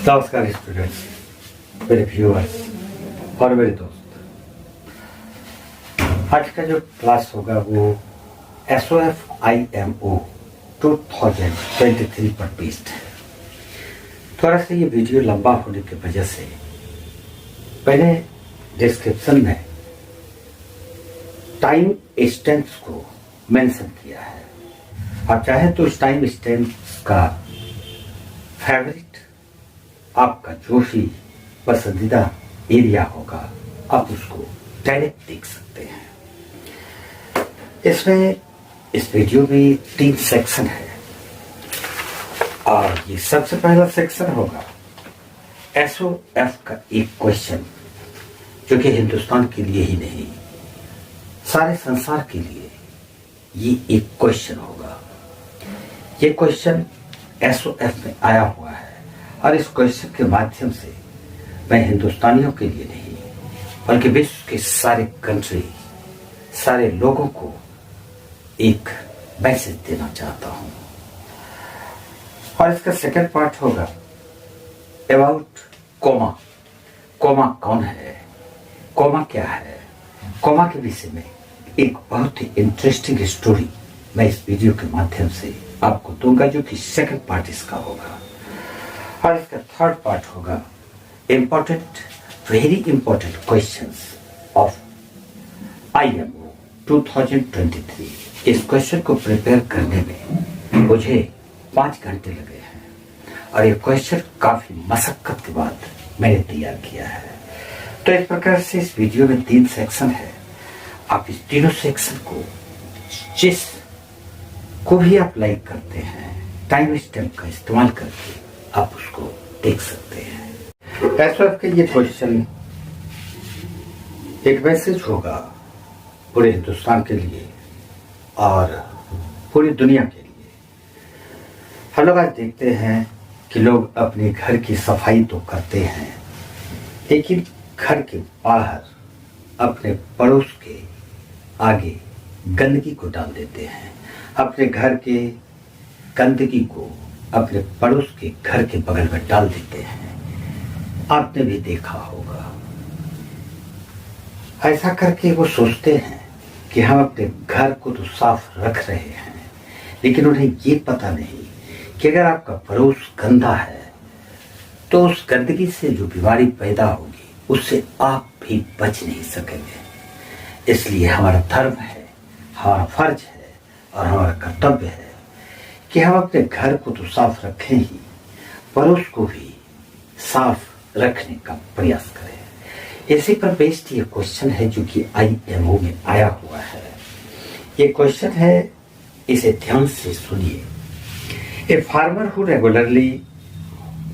नमस्कार स्टूडेंट्स, मेरे व्यूअर्स और मेरे दोस्त। आज का जो क्लास होगा वो SOF-IMO 2023 पर बेस्ड है। थोड़ा सा ये वीडियो लंबा होने की वजह से मैंने डिस्क्रिप्शन में टाइम स्टैम्प्स को मेंशन किया है। आप चाहे तो इस टाइम स्टैम्प्स का फेवरेट आपका जो भी पसंदीदा एरिया होगा आप उसको डायरेक्ट देख सकते हैं। इसमें इस वीडियो में 3 सेक्शन है और ये सबसे पहला सेक्शन होगा SOF का एक क्वेश्चन, जो कि हिंदुस्तान के लिए ही नहीं सारे संसार के लिए ये एक क्वेश्चन होगा। ये क्वेश्चन SOF में आया हुआ है और इस क्वेश्चन के माध्यम से मैं हिंदुस्तानियों के लिए नहीं बल्कि विश्व के सारे कंट्री, सारे लोगों को एक मैसेज देना चाहता हूं। और इसका सेकंड पार्ट होगा अबाउट कोमा। कोमा कौन है, कोमा क्या है, कोमा के विषय में एक बहुत ही इंटरेस्टिंग स्टोरी मैं इस वीडियो के माध्यम से आपको दूंगा, जो कि सेकंड पार्ट इसका होगा। और इसका थर्ड पार्ट होगा very important questions of IMO 2023। इस क्वेश्चन को प्रिपेयर करने में मुझे 5 घंटे लगे हैं और ये क्वेश्चन काफी मशक्कत के बाद मैंने तैयार किया है। तो इस प्रकार से इस वीडियो में 3 सेक्शन है। आप इस तीनों सेक्शन को जिस को भी आप लाइक करते हैं टाइम स्टैम्प का इस्तेमाल करके आप उसको देख सकते हैं। SOF का ये क्वेश्चन एक मैसेज होगा पूरे हिंदुस्तान के लिए और पूरी दुनिया के लिए। हम लोग आज देखते हैं कि लोग अपने घर की सफाई तो करते हैं, लेकिन घर के बाहर अपने पड़ोस के आगे गंदगी को डाल देते हैं। अपने घर के गंदगी को अपने पड़ोस के घर के बगल में डाल देते हैं। आपने भी देखा होगा। ऐसा करके वो सोचते हैं कि हम अपने घर को तो साफ रख रहे हैं, लेकिन उन्हें ये पता नहीं कि अगर आपका पड़ोस गंदा है तो उस गंदगी से जो बीमारी पैदा होगी उससे आप भी बच नहीं सकेंगे। इसलिए हमारा धर्म है, हमारा फर्ज है और हमारा कर्तव्य है कि हम अपने घर को तो साफ रखें ही, पड़ोस को भी साफ रखने का प्रयास करें। इसी पर बेस्ड ये क्वेश्चन है जो कि IMO में आया हुआ है। ये क्वेश्चन है, इसे ध्यान से सुनिए। A farmer who regularly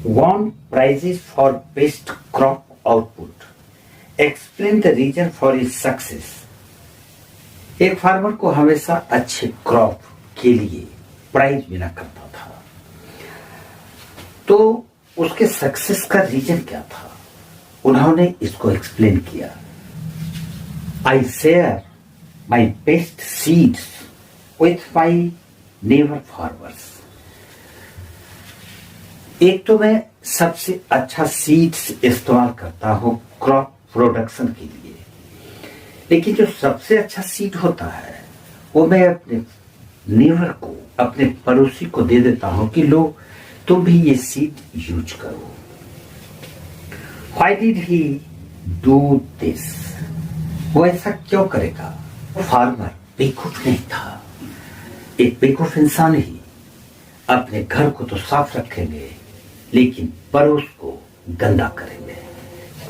won prizes for best crop output explain the reason for his success। एक फार्मर को हमेशा अच्छे क्रॉप के लिए प्राइज मिला करता था, तो उसके सक्सेस का रीजन क्या था, उन्होंने इसको एक्सप्लेन किया। I share my best seeds with my neighbour farmers. एक तो मैं सबसे अच्छा सीड्स इस्तेमाल करता हूं क्रॉप प्रोडक्शन के लिए, लेकिन जो सबसे अच्छा सीड होता है वो मैं अपने नेबर को, अपने पड़ोसी को दे देता हूं कि लो तुम भी ये सीड यूज करो। Why did he do this? वो ऐसा क्यों करेगा? फार्मर बेवकूफ नहीं था। एक बेवकूफ इंसान ही अपने घर को तो साफ रखेंगे लेकिन पड़ोस को गंदा करेंगे।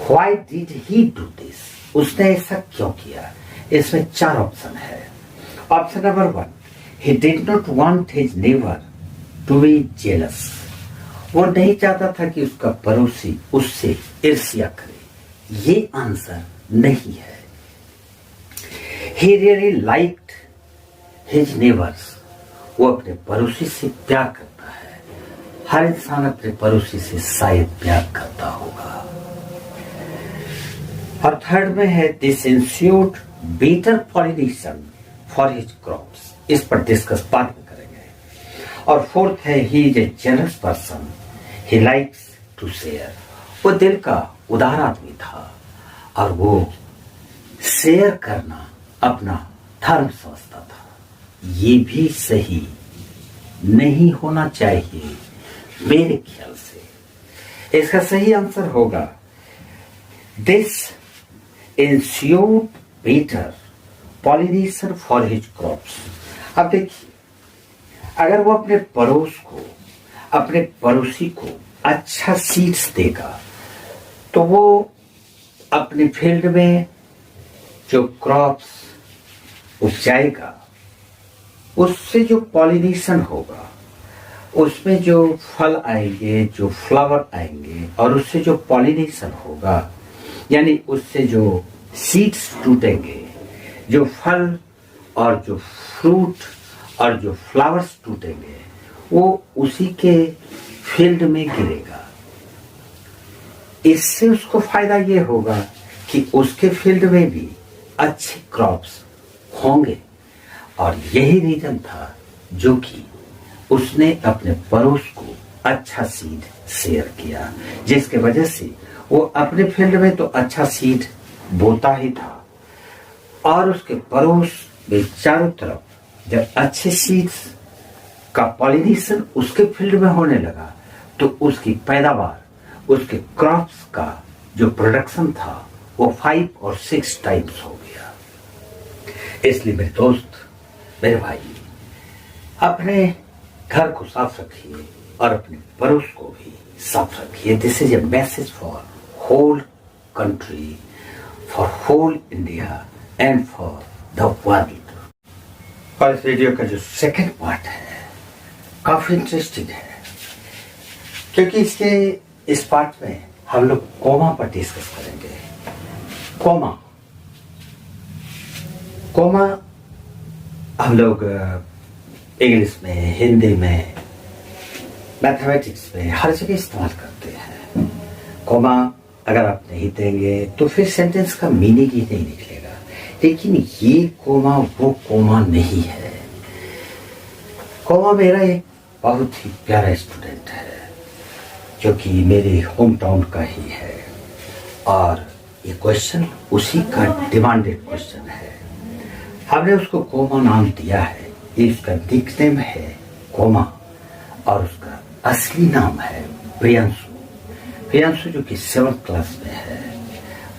Why did he do this? उसने ऐसा क्यों किया? इसमें 4 ऑप्शन है। Option number 1, he did not want his neighbor to be jealous। वो नहीं चाहता था कि उसका पड़ोसी उससे ईर्ष्या करे। ये आंसर नहीं है। He really liked his neighbors। वो अपने पड़ोसी से प्यार करता है। हर इंसान अपने पड़ोसी से शायद प्यार करता होगा। और थर्ड में है this ensured better pollination for his crops. इस पर डिस्कस बाद में करेंगे। और फोर्थ है he is a generous person, he likes to share. वो दिल का उदार आदमी था और वो शेयर करना अपना धर्म समझता था। ये भी सही नहीं होना चाहिए मेरे ख्याल से। इसका सही आंसर होगा this ensured better pollination for his crops. अब देखिए, अगर वो अपने अपने पड़ोसी को अच्छा सीड्स देगा तो वो अपने फील्ड में जो क्रॉप्स उपजाएगा उससे जो पॉलिनेशन होगा, उसमें जो फल आएंगे, जो फ्लावर आएंगे और उससे जो पॉलिनेशन होगा, यानी उससे जो सीड्स टूटेंगे, जो फल और जो फ्रूट और जो फ्लावर्स टूटेंगे, वो उसी के फील्ड में गिरेगा। इससे उसको फायदा ये होगा कि उसके फील्ड में भी अच्छे क्रॉप्स होंगे। और यही रीजन था जो कि उसने अपने पड़ोस को अच्छा सीड शेयर किया, जिसके वजह से वो अपने फील्ड में तो अच्छा सीड बोता ही था और उसके पड़ोस में चारों तरफ जब अच्छे सीड्स का पॉलिनेशन उसके फील्ड में होने लगा तो उसकी पैदावार, उसके क्रॉप्स का जो प्रोडक्शन था वो 5 और 6 टाइम्स हो गया। इसलिए मेरे दोस्त, मेरे भाई, अपने घर को साफ रखिए और अपने पड़ोस को भी साफ रखिए। This is a message for whole country, for whole India and for the world. और इस वीडियो का जो सेकंड पार्ट है काफी इंटरेस्टिंग है, क्योंकि इस पार्ट में हम लोग कोमा पर डिस्कस करेंगे। कोमा हम लोग इंग्लिश में, हिंदी में, मैथमेटिक्स में हर जगह इस्तेमाल करते हैं। कोमा अगर आप नहीं देंगे तो फिर सेंटेंस का मीनिंग ही नहीं निकलेगा। लेकिन ये कोमा वो कोमा नहीं है। कोमा मेरा एक बहुत ही प्यारा स्टूडेंट है जो कि मेरे होम टाउन का ही है और ये क्वेश्चन उसी का डिमांडेड क्वेश्चन है। हमने उसको कोमा नाम दिया है, ये उसका निकनेम है कोमा और उसका असली नाम है प्रियांशु जो कि 7th क्लास में है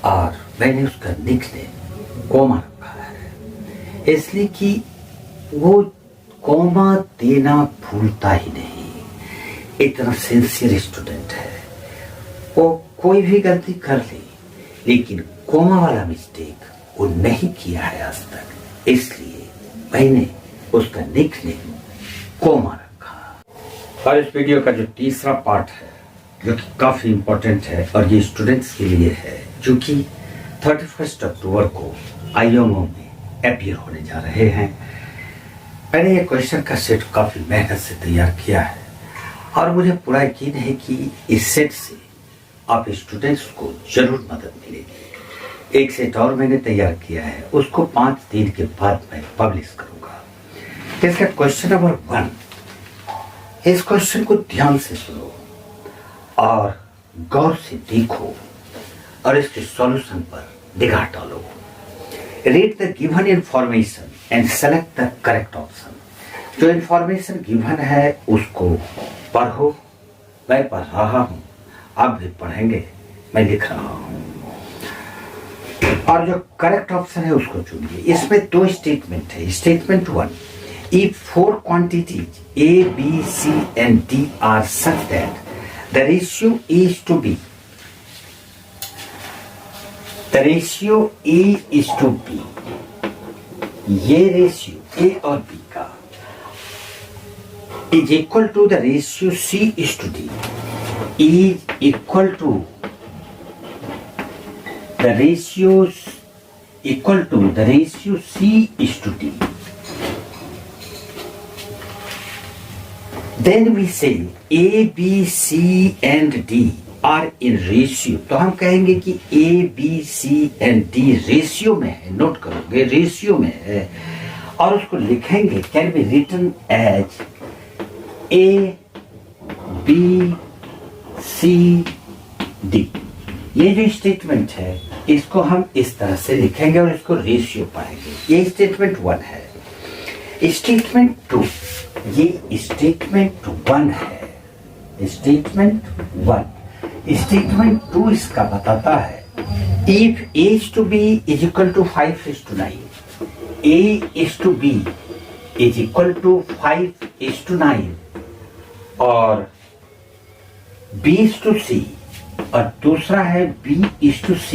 और मैंने उसका निकनेम कोमा रखा है इसलिए कि वो कोमा देना भूलता ही नहीं। इतना सिंसियर स्टूडेंट है। वो कोई भी गलती कर ली लेकिन कोमा वाला मिस्टेक वो नहीं किया है आज तक, इसलिए मैंने उसका निकनेम कोमा रखा। और इस वीडियो का जो तीसरा पार्ट है जो कि काफी इंपॉर्टेंट है और ये स्टूडेंट्स के लिए है जो कि 31 अक्टूबर को आईएमओ में अपीयर होने जा रहे हैं। मैंने ये क्वेश्चन का सेट काफी मेहनत से तैयार किया है और मुझे पूरा यकीन है कि इस सेट से आप स्टूडेंट्स को जरूर मदद मिलेगी। एक सेट और मैंने तैयार किया है, उसको 5 दिन के बाद मैं पब्लिश करूंगा। इसका क्वेश्चन नंबर 1, इस क्वेश्चन को ध्यान से सुनो और गौर से देखो और इसके सॉल्यूशन पर निगाह डालो। Read the given information and select the correct option. जो इंफॉर्मेशन गिवन है उसको पढ़ो। मैं पढ़ रहा हूं, आप भी पढ़ेंगे, मैं लिख रहा हूं और जो करेक्ट ऑप्शन है उसको चुनिए। इसमें 2 स्टेटमेंट है। Statement 1, if 4 quantities A, B, C and D are such that the ratio is to B, the ratio A is to B, ये रेशियो A और B का is equal to the ratio C is to D, is equal to the ratio C is to D. Then we say A, B, C and D are in ratio. तो हम कहेंगे कि A, B, C and D ratio में है। Note करोगे, ratio में है और उसको लिखेंगे can be written as A, B C D. ये जो स्टेटमेंट है इसको हम इस तरह से लिखेंगे और इसको रेशियो पाएंगे। ये स्टेटमेंट 1 है। स्टेटमेंट 2, ये स्टेटमेंट 1 है। स्टेटमेंट 1, स्टेटमेंट 2 इसका बताता है if A is to B is equal to 5:9, A is to B is equal to 5:9 और B is to C और दूसरा है B is to C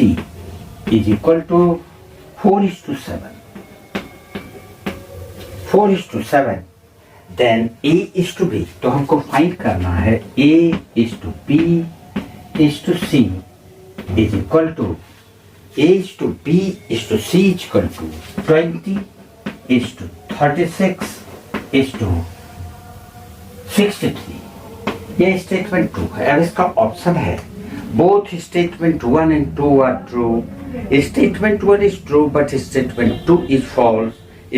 is equal to 4:7, 4:7, then A is to B। तो हमको find करना है A is to B is to C is equal to A is to B is to C is equal to 20 is to 36 is to 63। ये statement 2 है। अब इसका option है both statement 1 and 2 are true, statement 1 is true but statement 2 is false,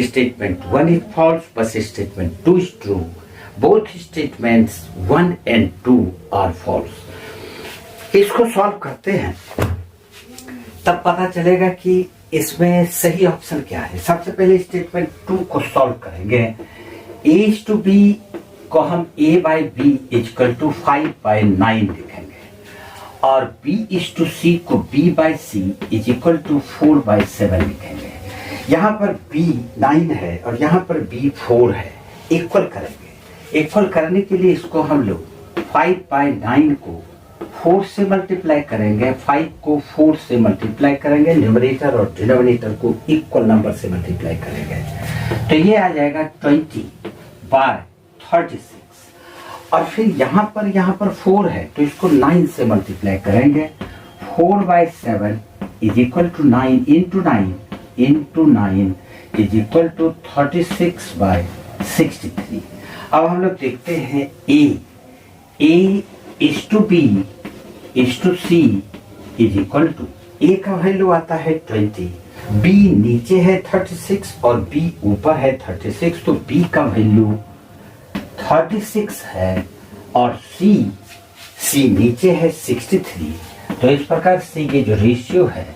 statement 1 is false but statement 2 is true, both statements 1 and 2 are false। इसको solve करते हैं तब पता चलेगा कि इसमें सही ऑप्शन क्या है। सबसे पहले स्टेटमेंट 2 को सॉल्व करेंगे। A is to B को हम A by B equal to 5/9 लिखेंगे और B is to C को B by C is equal to 4/7 लिखेंगे। यहाँ पर B 9 है और यहाँ पर B 4 है। इक्वल करेंगे। इक्वल करने के लिए इसको हम लोग 5/9 को 4 से मल्टीप्लाई करेंगे, 5 को 4 से मल्टीप्लाई करेंगे, न्यूमरेटर और डिनोमिनेटर को इक्वल नंबर से मल्टीप्लाई करेंगे। तो ये आ जाएगा 20/36 और फिर यहाँ पर 4 है तो इसको 9 से मल्टीप्लाई करेंगे। 4/7 is equal to 9 into 9 into 9 is equal to 36/63। अब हम लोग देखते हैं A is to B is to C is equal to A का वैल्यू आता है 20, B नीचे है 36 और B ऊपर है 36, तो B का वैल्यू 36 है और C नीचे है 63। तो इस प्रकार से ये जो रेशियो है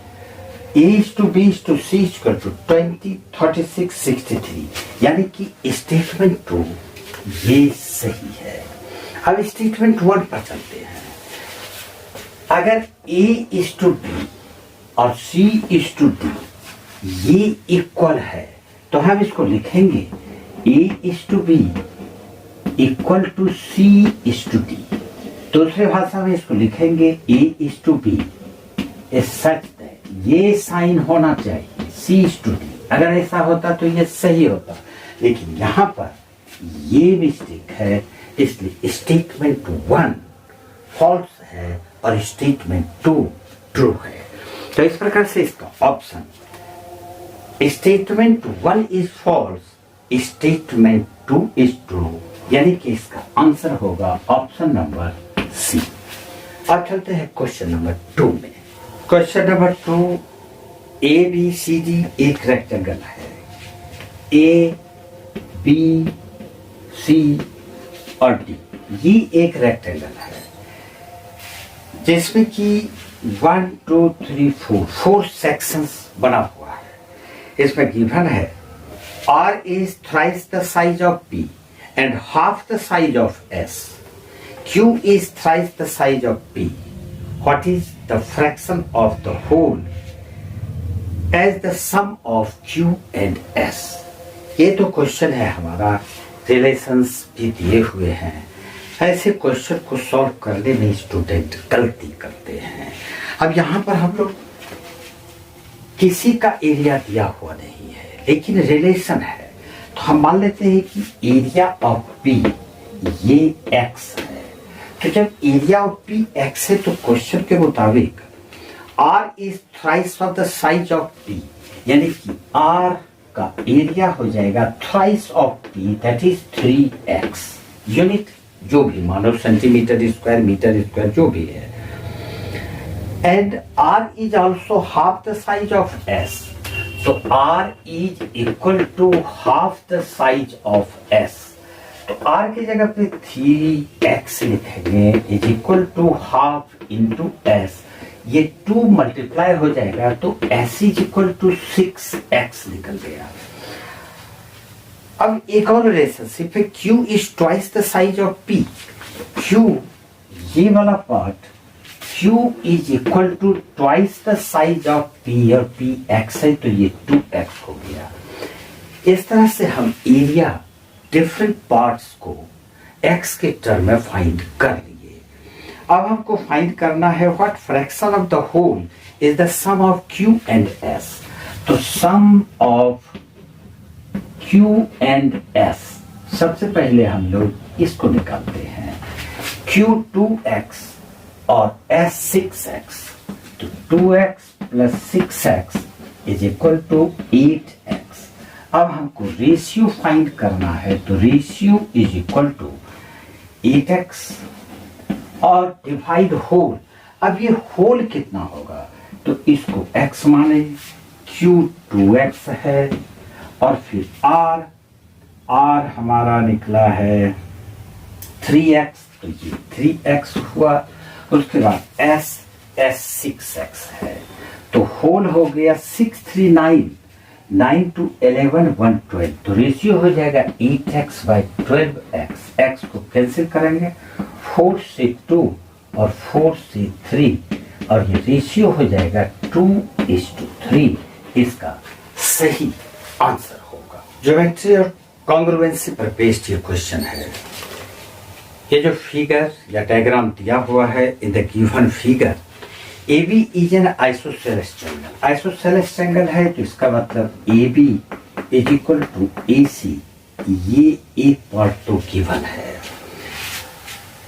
A is to B is to C is equal to 20, 36, 63, यानी कि स्टेटमेंट 2 ये सही है। अब स्टेटमेंट 1 पर चलते हैं। अगर A is to B और C is to D ये इक्वल है तो हम इसको लिखेंगे A is to B equal to C is to D। दूसरे भाषा में इसको लिखेंगे A is to B is such that ये साइन होना चाहिए C is to D। अगर ऐसा होता तो ये सही होता, लेकिन यहाँ पर ये मिस्टेक है, इसलिए स्टेटमेंट 1 फॉल्स है और स्टेटमेंट 2 ट्रू है। तो इस प्रकार से इसका option statement 1 is false, statement 2 is true, यानी कि इसका आंसर होगा ऑप्शन नंबर सी। अब चलते हैं क्वेश्चन नंबर 2 में। क्वेश्चन नंबर 2, ABCD एक रेक्टेंगल है। A, B, C और D ये एक रेक्टेंगल है जिसमें कि 1 2 3 4 सेक्शंस बना हुआ है। इसमें गिवन है R is thrice the size of B and half the size of S. Q is thrice the size of B. What is the fraction of the whole as the sum of Q and S? ये तो question है हमारा, relations भी दिए हुए हैं। ऐसे question को सॉल्व करने में स्टूडेंट गलती करते हैं। अब यहाँ पर हम लोग किसी का एरिया दिया हुआ नहीं है लेकिन रिलेशन है, तो हम मान लेते हैं कि एरिया ऑफ बी ये x है। तो जब एरिया ऑफ बी x है तो क्वेश्चन के मुताबिक r is thrice of the size of B, यानी कि r का एरिया हो जाएगा thrice of B, that is 3x unit, जो भी मानो सेंटीमीटर स्क्वायर, मीटर स्क्वायर जो भी है। And r is also half the size of s, तो r is equal to half the size of s, तो r की जगह पे 3x लिखेंगे is equal to half into S, ये 2 मल्टीप्लाई हो जाएगा तो s is equal to 6x निकल गया। अब एक और रिलेशनशिप है, q is twice the size of p। q ये वाला part q is equal to twice the size of p और p x है तो ये 2x हो गया। इस तरह से हम एरिया डिफरेंट पार्ट्स को x के टर्म में फाइंड कर लिए। अब हमको फाइंड करना है what fraction of the whole is the sum of q and s। तो sum of q and s, सबसे पहले हम लोग इसको निकालते हैं, q 2x और s 6x, तो 2x plus 6x is equal to 8x। अब हमको रेशियो फाइंड करना है तो ratio is equal to 8x और डिवाइड होल। अब ये होल कितना होगा तो इसको x माने, q 2x है और फिर r हमारा निकला है 3x तो ये 3x हुआ। उसके बाद s 6x है तो होल हो गया 639, 9 to 11 112, तो रेशियो हो जाएगा 8x by 12x। x को कैंसिल करेंगे, 4 से 2 और 4 से 3 और ये रेशियो हो जाएगा 2:3। इसका सही आंसर होगा। ज्योमेट्री और कॉन्ग्रुएंसी पर बेस्ड ये क्वेश्चन है। ये जो फिगर या डायग्राम दिया हुआ है, in the given figure AB is an isosceles triangle. Isosceles triangle है तो इसका मतलब AB is equal to AC, ये एक पार्ट तो गिवन है,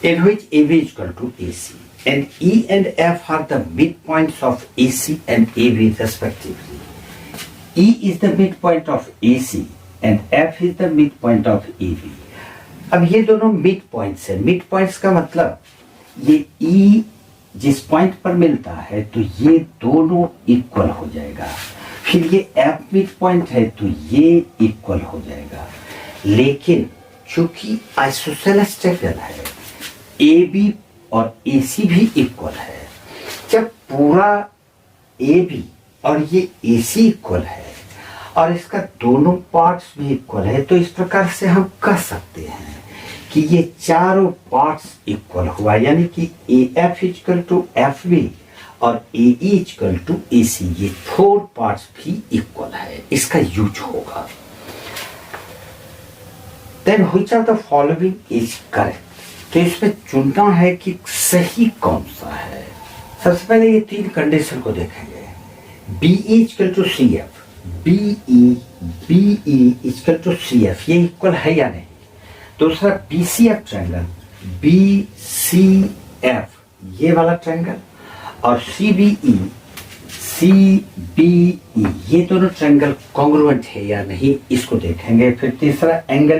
in which AB is equal to AC and E and F are the midpoints of AC and AB respectively. E is the midpoint of AC and F is the midpoint of AB. अब ये दोनों mid points है। Mid points का मतलब ये E जिस point पर मिलता है तो ये दोनों इक्वल हो जाएगा, फिर ये F मिड पॉइंट है तो ये इक्वल हो जाएगा। लेकिन चूंकि आइसोसेलेस ट्रायंगल है, AB और AC भी इक्वल है, जब पूरा AB और ये AC इक्वल है और इसका दोनों पार्ट्स भी इक्वल है, तो इस प्रकार से हम कह सकते हैं कि ये चारों पार्ट्स इक्वल हुआ, यानी कि AF इक्वल टू FB और AE इक्वल टू AC, ये 4 पार्ट्स भी इक्वल है। इसका यूज होगा। Then which of the following is correct, तो इसमें चुनना है कि सही कौन सा है। सबसे पहले ये 3 कंडीशन को देखेंगे, BE equal to CF, BE equal to CF, ये इक्वल है या नहीं। दूसरा BCF ट्रायंगल, BCF ये वाला ट्रायंगल, और CBE ये दोनों ट्रायंगल कॉन्ग्रुएंट है या नहीं, इसको देखेंगे। फिर तीसरा एंगल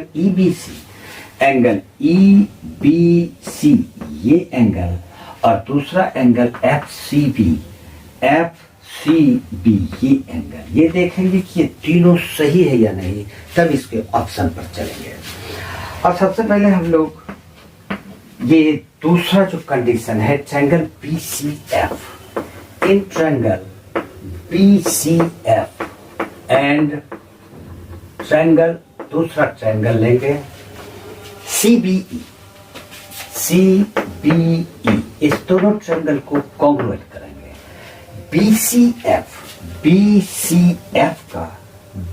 एंगल EBC ये एंगल, और दूसरा एंगल FCB ये एंगल, ये देखेंगे कि ये तीनों सही है या नहीं, तब इसके ऑप्शन पर चलेंगे। और सबसे पहले हम लोग ये दूसरा जो कंडीशन है, triangle BCF, in triangle BCF and triangle, दूसरा ट्रायंगल लेंगे CBE, इस दोनों ट्रायंगल को कॉन्ग्रुएंट करेंगे। BCF का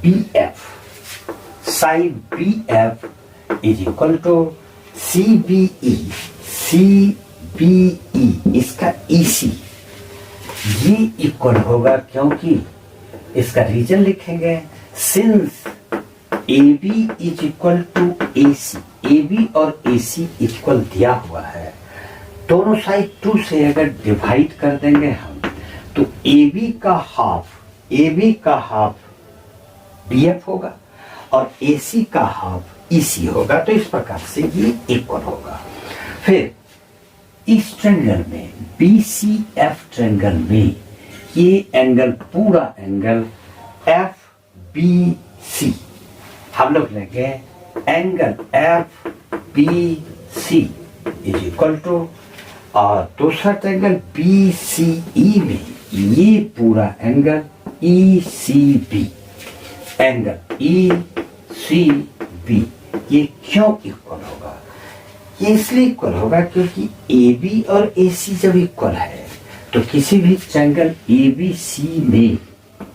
BF, side BF is equal to CBE, इसका EC, ये इक्वल होगा क्योंकि इसका रीजन लिखेंगे, since AB is equal to AC, AB और AC इक्वल दिया हुआ है, दोनों साइड 2 से अगर डिवाइड कर देंगे हम तो AB का हाफ BF होगा और AC का हाफ EC होगा, तो इस प्रकार से ये इक्वल होगा। फिर इस ट्रायंगल में BCF ट्रायंगल में ये एंगल, पूरा एंगल FBC हम लोग लेंगे angle F B C is equal to, और दूसरा ट्रायंगल बी सी ई में ये पूरा angle E C B, angle E C B, ये क्यों इक्वल होगा? ये इसलिए इक्वल होगा क्योंकि ए बी और ए सी जब इक्वल है तो किसी भी ट्रायंगल ए बी सी में,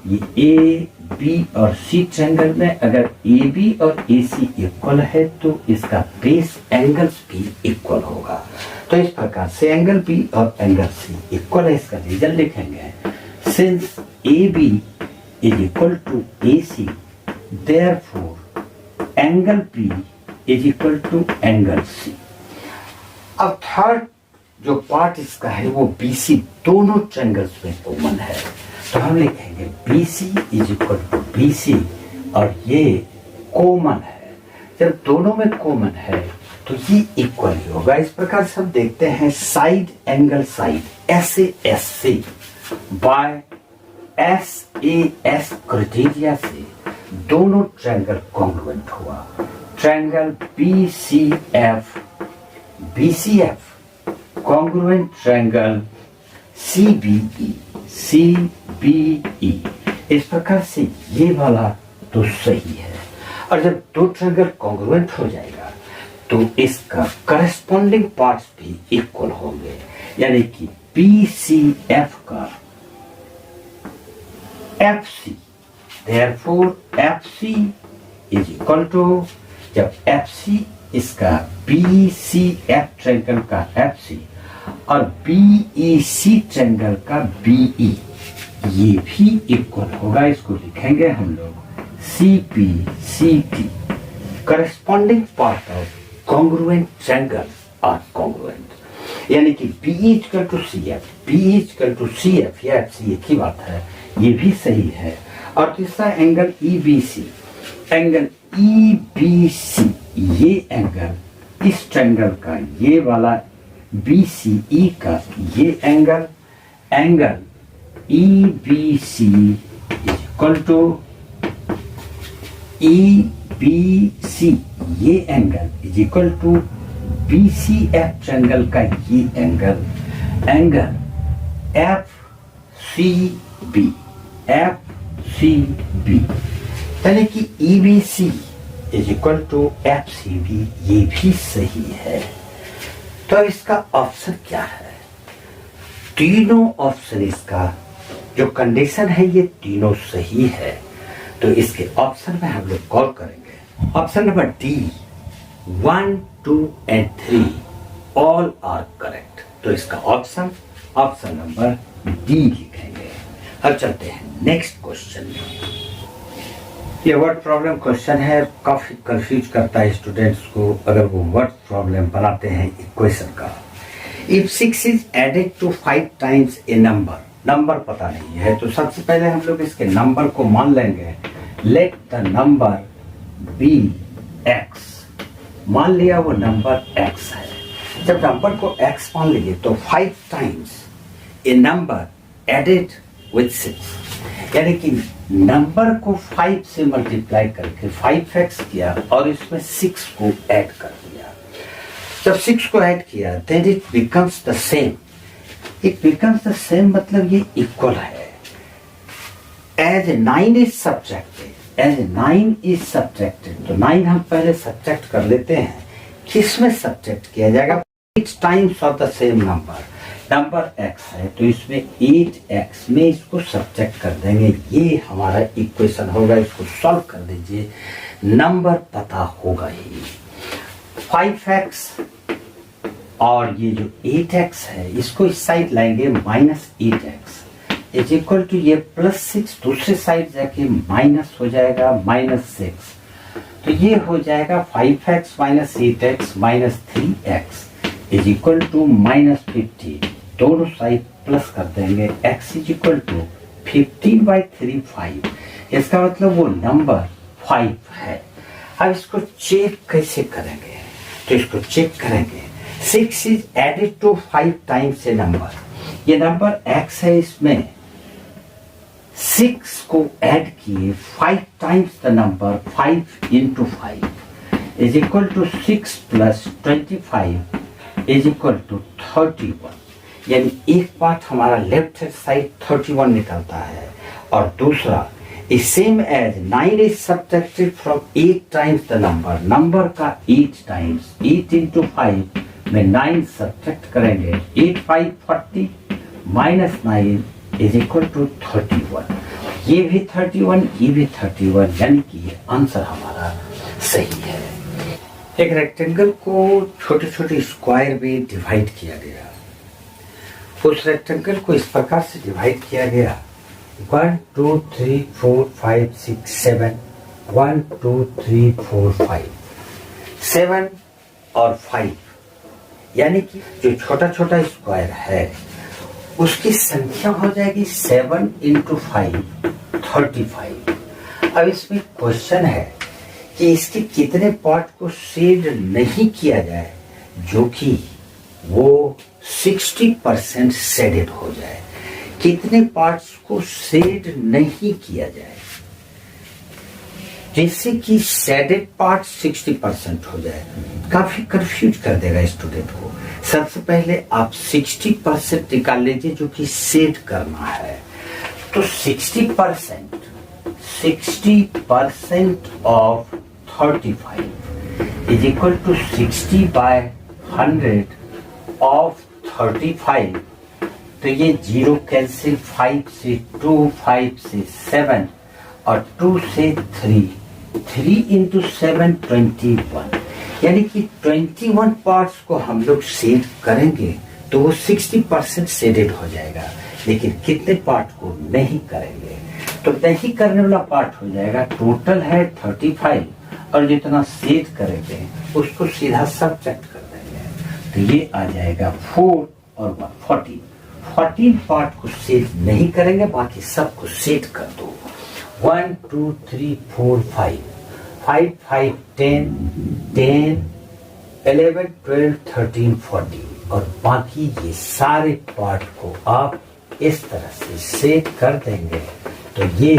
ये ए बी और सी ट्रायंगल में अगर ए बी और ए सी इक्वल है तो इसका बेस एंगल्स भी इक्वल होगा। तो इस प्रकार से एंगल बी और एंगल सी इक्वल है, इसका रिजल्ट लिखेंगे since A B is equal to A C therefore angle B is equal to angle C. अब थर्ड जो पार्ट इसका है वो बी सी दोनों ट्रायंगल्स में कॉमन है, तो हम लिखेंगे B C is equal to B C, और ये कॉमन है। जब दोनों में कॉमन है तो ये इक्वल ही होगा। इस प्रकार से हम देखते हैं साइड एंगल साइड ऐसे ऐसे by S A S criteria से दोनों ट्रायंगल कॉन्ग्रुएंट हुआ। Triangle B C F congruent triangle CBE इस प्रकार से ये वाला तो सही है, और जब दो ट्रायंगल कॉन्ग्रुएंट हो जाएगा तो इसका करस्पॉन्डिंग पार्ट्स भी इक्वल होंगे, यानी कि BCF का FC, therefore FC is equal to, जब FC इसका BCF ट्रायंगल का FC और BEC ट्रायंगल का BE ये भी इक्वल होगा। इसको लिखेंगे हम लोग CPCT, corresponding part of congruent triangle और कॉन्ग्रुएंट, यानी कि BE equal to CF, BE equal to CF या FC एक ही बात है, ये भी सही है। और तीसरा एंगल EBC, एंगल EBC ये एंगल इस ट्रायंगल का, ये वाला BCE का ये angle EBC is equal to EBC ये angle is equal to BCF triangle का ये एंगल FCB, यानी कि EBC is equal to FCB, ये भी सही है। तो इसका ऑप्शन क्या है? तीनों ऑप्शन, इसका जो कंडीशन है ये तीनों सही है, तो इसके ऑप्शन में हम लोग कॉल करेंगे option number D, 1, 2 and 3 all are correct. तो इसका ऑप्शन नंबर डी लिखेंगे। अब चलते हैं नेक्स्ट क्वेश्चन में। ये वर्ड प्रॉब्लम क्वेश्चन है, काफी कंफ्यूज करता है स्टूडेंट्स को अगर वो वर्ड प्रॉब्लम बनाते हैं इक्वेशन का। If 6 is added to 5 times a number पता नहीं है, तो सबसे पहले हम लोग इसके नंबर को मान लेंगे। Let the number be x, मान लिया वो नंबर x है। जब नंबर को x मान लीजिए तो 5 times a number added with 6, यानी कि नंबर को 5 से मल्टीप्लाई करके 5x किया और इसमें 6 को ऐड कर दिया। जब 6 को ऐड किया then it becomes the same, it becomes the same मतलब ये इक्वल है। as 9 is subtracted, तो 9 हम पहले सब्ट्रैक्ट कर लेते हैं। किसमें सब्ट्रैक्ट किया जाएगा? 8 times of the same number x है, तो इसमें 8x में इसको सब्ट्रैक्ट कर देंगे। ये हमारा इक्वेशन होगा, इसको सॉल्व कर दीजिए, नंबर पता होगा ही। 5x और ये जो 8x है इसको इस साइड लाएंगे -8x इज इक्वल टू ये +6, दूसरे साइड जाके माइनस हो जाएगा -6, तो ये हो जाएगा 5x - 8x - 3x is equal to -15। दोनों साइड प्लस कर देंगे, x इज इक्वल टू 15/3 5। इसका मतलब वो नंबर 5 है। अब इसको चेक कैसे करेंगे? तो इसको चेक करेंगे। 6 is added to 5 times a number, ये नंबर x है, इसमें 6 को ऐड किए 5 times the number 5 into 5, is equal to 6 plus 25 is equal to 31। यानी एक पार्ट हमारा लेफ्ट साइड 31 निकलता है और दूसरा is same as 9 is subtracted from 8 times the number का 8 times 8 into 5 में 9 सब्ट्रैक्ट करेंगे 8 5 40 minus 9 is equal to 31। ये भी 31 ये भी 31 यानी कि ये आंसर हमारा सही है। एक रेक्टेंगल को छोटे छोटे स्क्वायर में डिवाइड किया गया। उस रेक्टेंगल को इस प्रकार से डिवाइड किया गया 1 2 3 4 5 6 7 1 2 3 4 5 7 और 5 यानी कि जो छोटा छोटा स्क्वायर है उसकी संख्या हो जाएगी 7 into 5 35। अब इसमें क्वेश्चन है कि इसके कितने पार्ट को शेड नहीं किया जाए जो कि वो 60% शेडेड हो जाए। कितने पार्ट्स को शेड नहीं किया जाए जैसे कि शेडेड पार्ट 60% हो जाए। काफी कंफ्यूज कर देगा स्टूडेंट को। सबसे पहले आप 60% निकाल लीजिए जो कि शेड करना है। तो 60% of 35 is equal to 60 by 100 of 35। तो ये 0 कैंसिल 5 से 2 5 से 7 और 2 से 3 into 7 21। यानी कि 21 पार्ट्स को हम लोग शेड करेंगे तो वो 60% शेडेड हो जाएगा। लेकिन कितने पार्ट को नहीं करेंगे तो नहीं करने वाला पार्ट हो जाएगा टोटल है 35 और जितना शेड करेंगे उसको सीधा सब्ट्रैक्ट कर देंगे तो ये आ जाएगा 4 और 14 पार्ट को शेड नहीं करेंगे बाकी सबको शेड कर दो। 1 2 3 4 5 5 5 10 10 11 12 13 14 और बाकी ये सारे पार्ट को आप इस तरह से शेड कर देंगे तो ये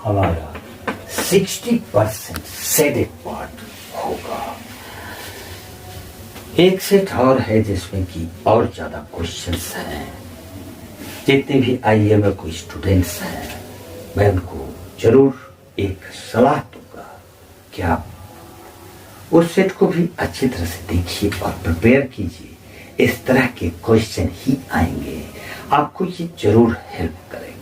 हमारा 60% शेडेड पार्ट होगा। एक सेट और है जिसमें कि और ज्यादा क्वेश्चंस हैं। जितने भी आईएमए को स्टूडेंट्स हैं मैं उनको जरूर एक सलाह दूंगा कि आप उस सेट को भी अच्छी तरह से देखिए और प्रिपेयर कीजिए। इस तरह के क्वेश्चन ही आएंगे, आपको ये जरूर हेल्प करेगा।